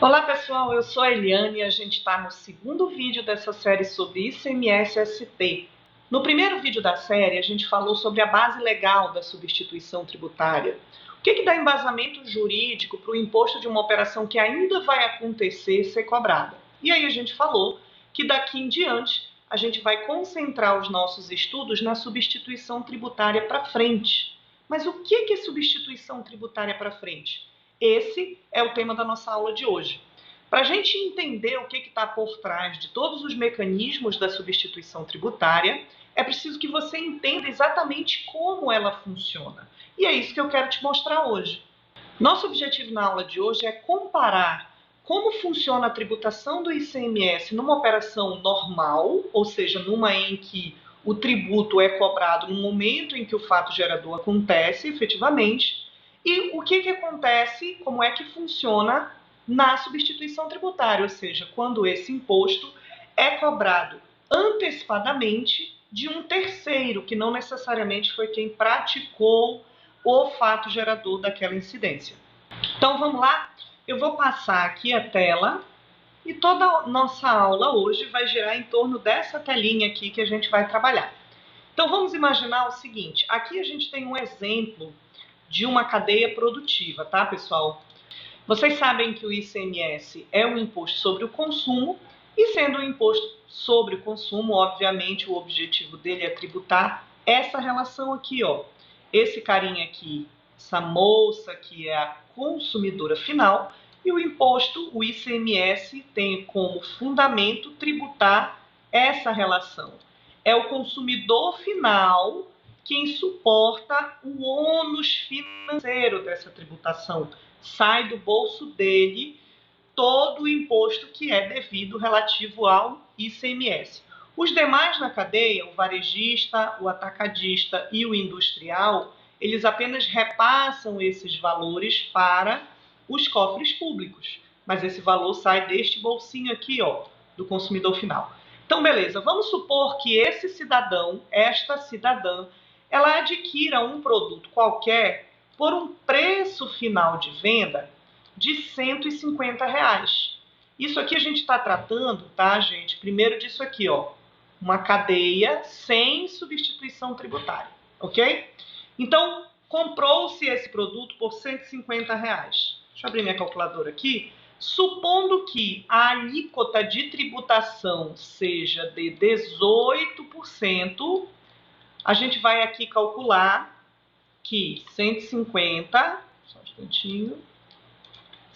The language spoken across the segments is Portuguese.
Olá pessoal, eu sou a Eliane e a gente está no segundo vídeo dessa série sobre ICMS-ST. No primeiro vídeo da série a gente falou sobre a base legal da substituição tributária. O que dá embasamento jurídico para o imposto de uma operação que ainda vai acontecer ser cobrada. E aí a gente falou que daqui em diante a gente vai concentrar os nossos estudos na substituição tributária para frente. Mas o que é substituição tributária para frente? Esse é o tema da nossa aula de hoje. Para a gente entender o que está por trás de todos os mecanismos da substituição tributária, é preciso que você entenda exatamente como ela funciona. E é isso que eu quero te mostrar hoje. Nosso objetivo na aula de hoje é comparar como funciona a tributação do ICMS numa operação normal, ou seja, numa em que o tributo é cobrado no momento em que o fato gerador acontece efetivamente, e o que acontece, como é que funciona na substituição tributária, ou seja, quando esse imposto é cobrado antecipadamente de um terceiro, que não necessariamente foi quem praticou o fato gerador daquela incidência. Então vamos lá? Eu vou passar aqui a tela e toda a nossa aula hoje vai girar em torno dessa telinha aqui que a gente vai trabalhar. Então vamos imaginar o seguinte, aqui a gente tem um exemplo de uma cadeia produtiva, tá, pessoal? Vocês sabem que o ICMS é um imposto sobre o consumo e, sendo um imposto sobre o consumo, obviamente o objetivo dele é tributar essa relação aqui, ó. Esse carinha aqui, essa moça que é a consumidora final, e o imposto, o ICMS, tem como fundamento tributar essa relação. É o consumidor final quem suporta o ônus financeiro dessa tributação. Sai do bolso dele todo o imposto que é devido relativo ao ICMS. Os demais na cadeia, o varejista, o atacadista e o industrial, eles apenas repassam esses valores para os cofres públicos. Mas esse valor sai deste bolsinho aqui, ó, do consumidor final. Então, beleza, vamos supor que esse cidadão, esta cidadã, ela adquira um produto qualquer por um preço final de venda de R$150. Isso aqui a gente está tratando, tá, gente? Primeiro disso aqui, ó, uma cadeia sem substituição tributária, ok? Então, comprou-se esse produto por R$150. Deixa eu abrir minha calculadora aqui. Supondo que a alíquota de tributação seja de 18%, a gente vai aqui calcular que 150, só um instantinho,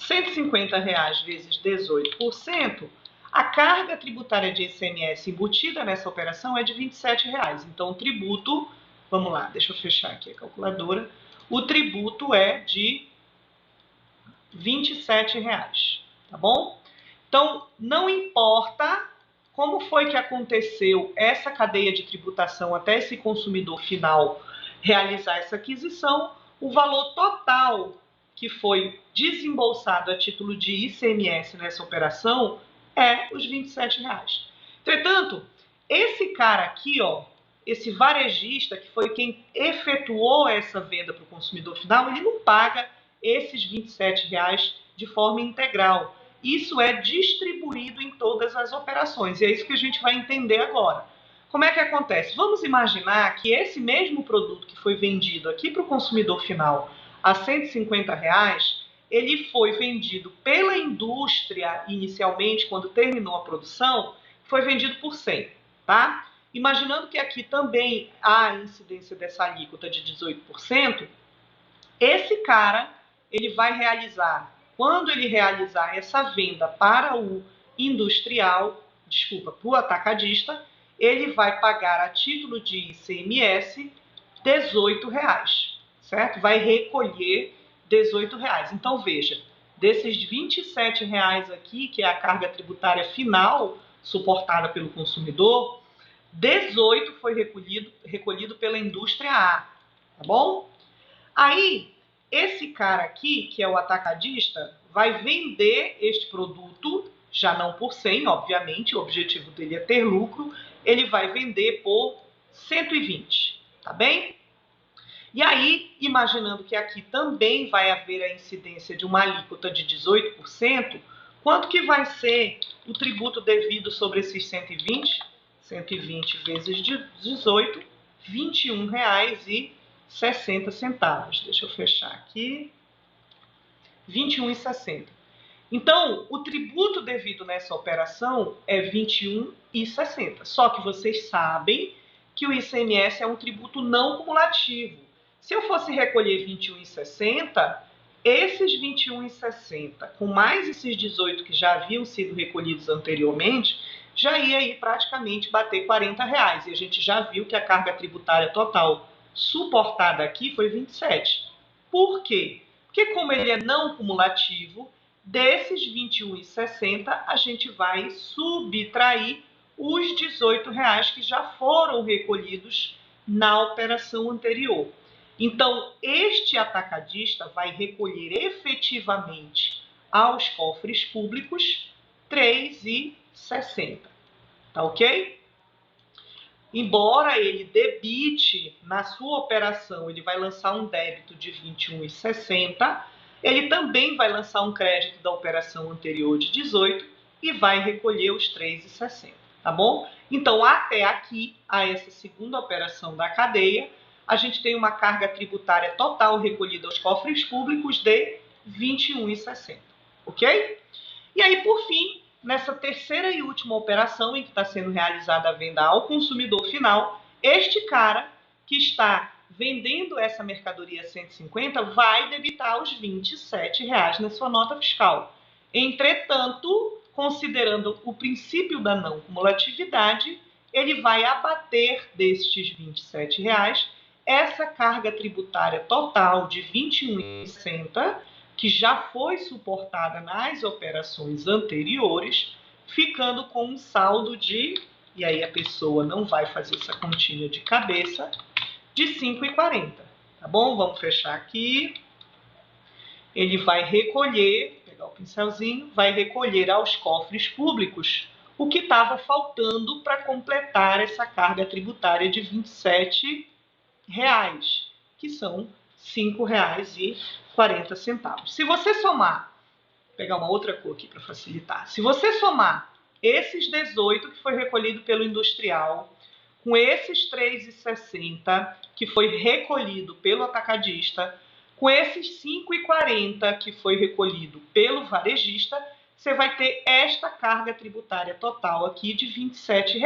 R$150 vezes 18%, a carga tributária de ICMS embutida nessa operação é de R$27. Então, o tributo, vamos lá, deixa eu fechar aqui a calculadora, o tributo é de R$27, tá bom? Então, não importa como foi que aconteceu essa cadeia de tributação até esse consumidor final realizar essa aquisição, o valor total que foi desembolsado a título de ICMS nessa operação é os R$27. Entretanto, esse cara aqui, ó, esse varejista, que foi quem efetuou essa venda para o consumidor final, ele não paga esses R$27 de forma integral. Isso é distribuído em todas as operações, e é isso que a gente vai entender agora. Como é que acontece? Vamos imaginar que esse mesmo produto que foi vendido aqui para o consumidor final a R$150, ele foi vendido pela indústria inicialmente, quando terminou a produção, foi vendido por 100, tá? Imaginando que aqui também há a incidência dessa alíquota de 18%, esse cara, ele vai realizar, quando ele realizar essa venda para o industrial, desculpa, para o atacadista, ele vai pagar a título de ICMS R$18, certo? Vai recolher R$18. Então, veja, desses R$27 aqui, que é a carga tributária final suportada pelo consumidor, 18 foi recolhido pela indústria A, tá bom? Aí, esse cara aqui, que é o atacadista, vai vender este produto, já não por 100, obviamente, o objetivo dele é ter lucro, ele vai vender por 120, tá bem? E aí, imaginando que aqui também vai haver a incidência de uma alíquota de 18%, Quanto que vai ser o tributo devido sobre esses 120? 120 vezes 18, R$ 21,60. Deixa eu fechar aqui. R$ 21,60. Então, o tributo devido nessa operação é R$ 21,60. Só que vocês sabem que o ICMS é um tributo não cumulativo. Se eu fosse recolher R$ 21,60, esses R$ 21,60, com mais esses 18 que já haviam sido recolhidos anteriormente, já ia aí praticamente bater R$ 40. E a gente já viu que a carga tributária total suportada aqui foi 27. Por quê? Porque como ele é não cumulativo, desses R$ 21,60 a gente vai subtrair os R$ 18 que já foram recolhidos na operação anterior. Então, este atacadista vai recolher efetivamente aos cofres públicos R$ 3,60. Tá ok? Embora ele debite na sua operação, ele vai lançar um débito de R$ 21,60, ele também vai lançar um crédito da operação anterior de 18 e vai recolher os R$ 3,60, tá bom? Então, até aqui, a essa segunda operação da cadeia, a gente tem uma carga tributária total recolhida aos cofres públicos de R$ 21,60, ok? E aí, por fim, nessa terceira e última operação em que está sendo realizada a venda ao consumidor final, este cara que está vendendo essa mercadoria 150 vai debitar os R$ 27 na sua nota fiscal. Entretanto, considerando o princípio da não cumulatividade, ele vai abater destes R$ 27 essa carga tributária total de R$ 21,60, que já foi suportada nas operações anteriores, ficando com um saldo de, e aí a pessoa não vai fazer essa continha de cabeça, de R$ 5,40, tá bom? Vamos fechar aqui. Ele vai recolher, pegar o pincelzinho, vai recolher aos cofres públicos o que estava faltando para completar essa carga tributária de R$ 27, que são R$ 5,40. Se você somar, vou pegar uma outra cor aqui para facilitar. Se você somar esses 18 que foi recolhido pelo industrial, com esses R$ 3,60 que foi recolhido pelo atacadista, com esses R$ 5,40 que foi recolhido pelo varejista, você vai ter esta carga tributária total aqui de R$ 27,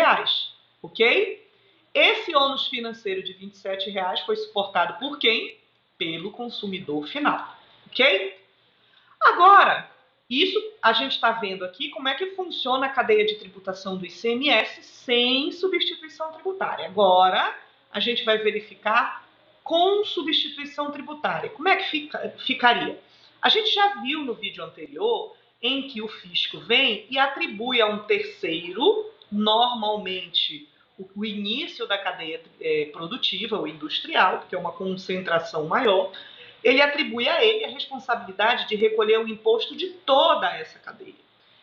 ok? Esse ônus financeiro de R$ 27 foi suportado por quem? Pelo consumidor final, ok? Agora, isso a gente está vendo aqui como é que funciona a cadeia de tributação do ICMS sem substituição tributária. Agora, a gente vai verificar com substituição tributária. Como é que ficaria? A gente já viu no vídeo anterior em que o fisco vem e atribui a um terceiro, normalmente o início da cadeia produtiva, o industrial, porque é uma concentração maior, ele atribui a ele a responsabilidade de recolher o imposto de toda essa cadeia.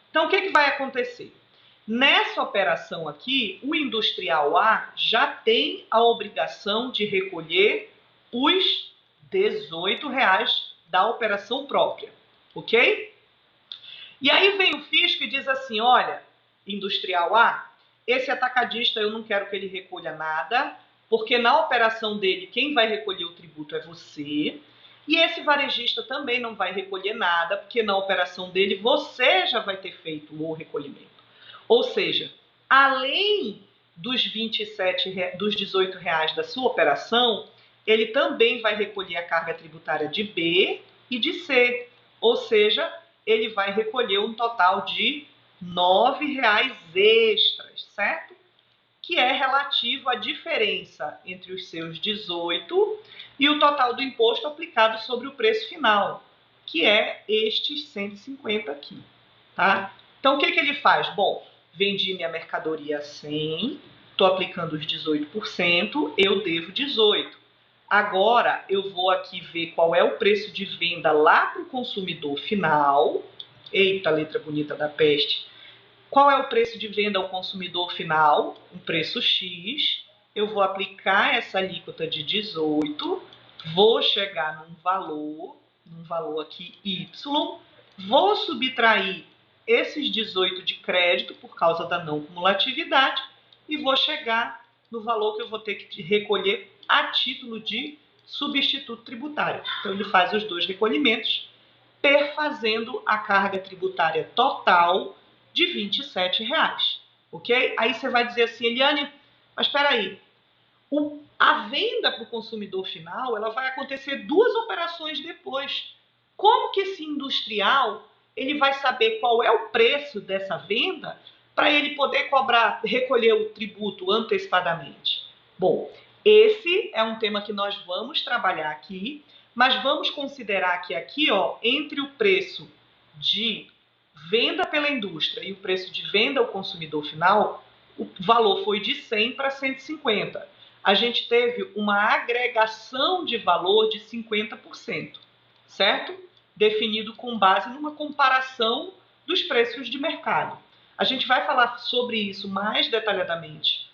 Então, o que vai acontecer? Nessa operação aqui, o industrial A já tem a obrigação de recolher os R$ 18 da operação própria, ok? E aí vem o fisco e diz assim, olha, industrial A, esse atacadista eu não quero que ele recolha nada, porque na operação dele quem vai recolher o tributo é você, e esse varejista também não vai recolher nada, porque na operação dele você já vai ter feito o recolhimento. Ou seja, além dos dos R$ 18 da sua operação, ele também vai recolher a carga tributária de B e de C, ou seja, ele vai recolher um total de R$ 9 extras, certo? Que é relativo à diferença entre os seus 18 e o total do imposto aplicado sobre o preço final, que é estes 150 aqui, tá? Então, o que ele faz? Bom, vendi minha mercadoria a 100, estou aplicando os 18%, eu devo 18. Agora, eu vou aqui ver qual é o preço de venda lá para o consumidor final. Eita, letra bonita da peste. Qual é o preço de venda ao consumidor final? Um preço X. Eu vou aplicar essa alíquota de 18, vou chegar num valor aqui Y, vou subtrair esses 18 de crédito por causa da não cumulatividade e vou chegar no valor que eu vou ter que recolher a título de substituto tributário. Então, ele faz os dois recolhimentos, perfazendo a carga tributária total de R$ 27, ok? Aí você vai dizer assim, Eliane, mas espera aí, a venda para o consumidor final, ela vai acontecer 2 operações depois. Como que esse industrial ele vai saber qual é o preço dessa venda para ele poder recolher o tributo antecipadamente? Bom, esse é um tema que nós vamos trabalhar aqui, mas vamos considerar que aqui, ó, entre o preço de venda pela indústria e o preço de venda ao consumidor final, o valor foi de 100 para 150. A gente teve uma agregação de valor de 50%, certo? Definido com base numa comparação dos preços de mercado. A gente vai falar sobre isso mais detalhadamente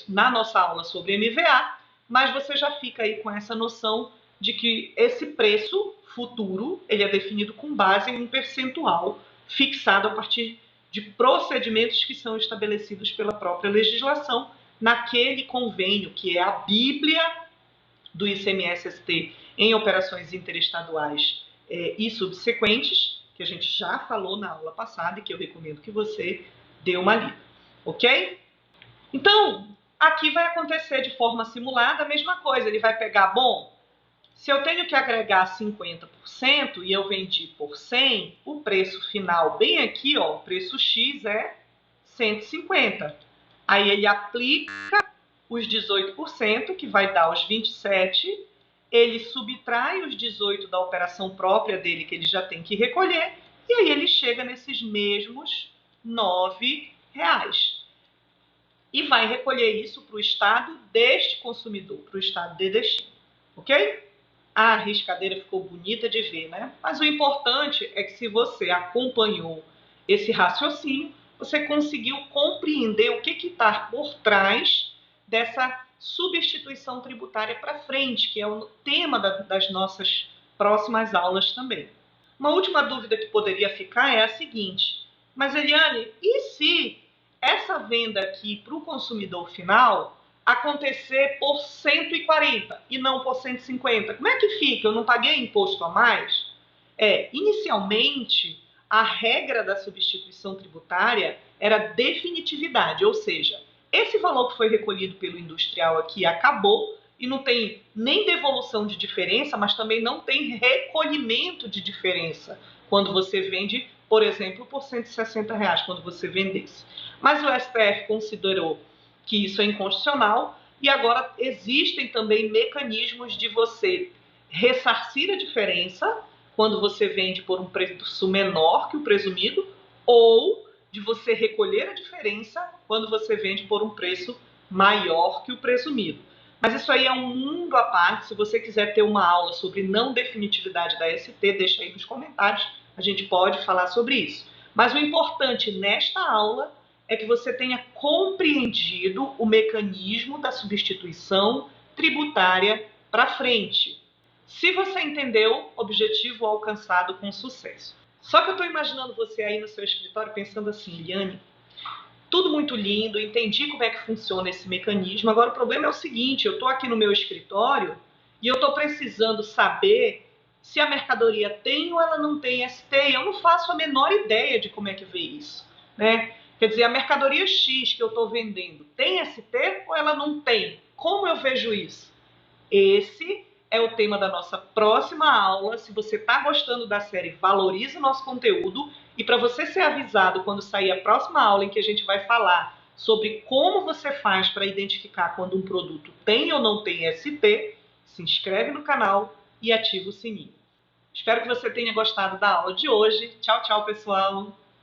na nossa aula sobre MVA, mas você já fica aí com essa noção de que esse preço futuro ele é definido com base em um percentual fixado a partir de procedimentos que são estabelecidos pela própria legislação naquele convênio, que é a Bíblia do ICMS-ST em operações interestaduais e subsequentes, que a gente já falou na aula passada e que eu recomendo que você dê uma lida, ok? Então, aqui vai acontecer de forma simulada a mesma coisa. Ele vai pegar, bom, se eu tenho que agregar 50% e eu vendi por 100, o preço final bem aqui, ó, o preço X é 150. Aí ele aplica os 18%, que vai dar os 27, ele subtrai os 18 da operação própria dele, que ele já tem que recolher, e aí ele chega nesses mesmos R$ 9. E vai recolher isso para o estado deste consumidor, para o estado de destino, ok? A riscadeira ficou bonita de ver, né? Mas o importante é que se você acompanhou esse raciocínio, você conseguiu compreender o que está por trás dessa substituição tributária para frente, que é o tema das nossas próximas aulas também. Uma última dúvida que poderia ficar é a seguinte, mas Eliane, e se essa venda aqui para o consumidor final acontecer por 140 e não por 150, como é que fica? Eu não paguei imposto a mais? Inicialmente, a regra da substituição tributária era definitividade, ou seja, esse valor que foi recolhido pelo industrial aqui acabou e não tem nem devolução de diferença, mas também não tem recolhimento de diferença quando você vende, por exemplo, por R$ 160, quando você vendesse. Mas o STF considerou que isso é inconstitucional e agora existem também mecanismos de você ressarcir a diferença quando você vende por um preço menor que o presumido ou de você recolher a diferença quando você vende por um preço maior que o presumido. Mas isso aí é um mundo à parte. Se você quiser ter uma aula sobre não definitividade da ST, deixa aí nos comentários, a gente pode falar sobre isso. Mas o importante nesta aula é que você tenha compreendido o mecanismo da substituição tributária para frente. Se você entendeu, objetivo alcançado com sucesso. Só que eu estou imaginando você aí no seu escritório pensando assim, Eliane, tudo muito lindo, entendi como é que funciona esse mecanismo, agora o problema é o seguinte, eu estou aqui no meu escritório e eu estou precisando saber se a mercadoria tem ou ela não tem ST, eu não faço a menor ideia de como é que vê isso, né? Quer dizer, a mercadoria X que eu estou vendendo tem ST ou ela não tem? Como eu vejo isso? Esse é o tema da nossa próxima aula. Se você está gostando da série, valorize o nosso conteúdo. E para você ser avisado quando sair a próxima aula em que a gente vai falar sobre como você faz para identificar quando um produto tem ou não tem ST, se inscreve no canal e ativa o sininho. Espero que você tenha gostado da aula de hoje. Tchau, tchau, pessoal!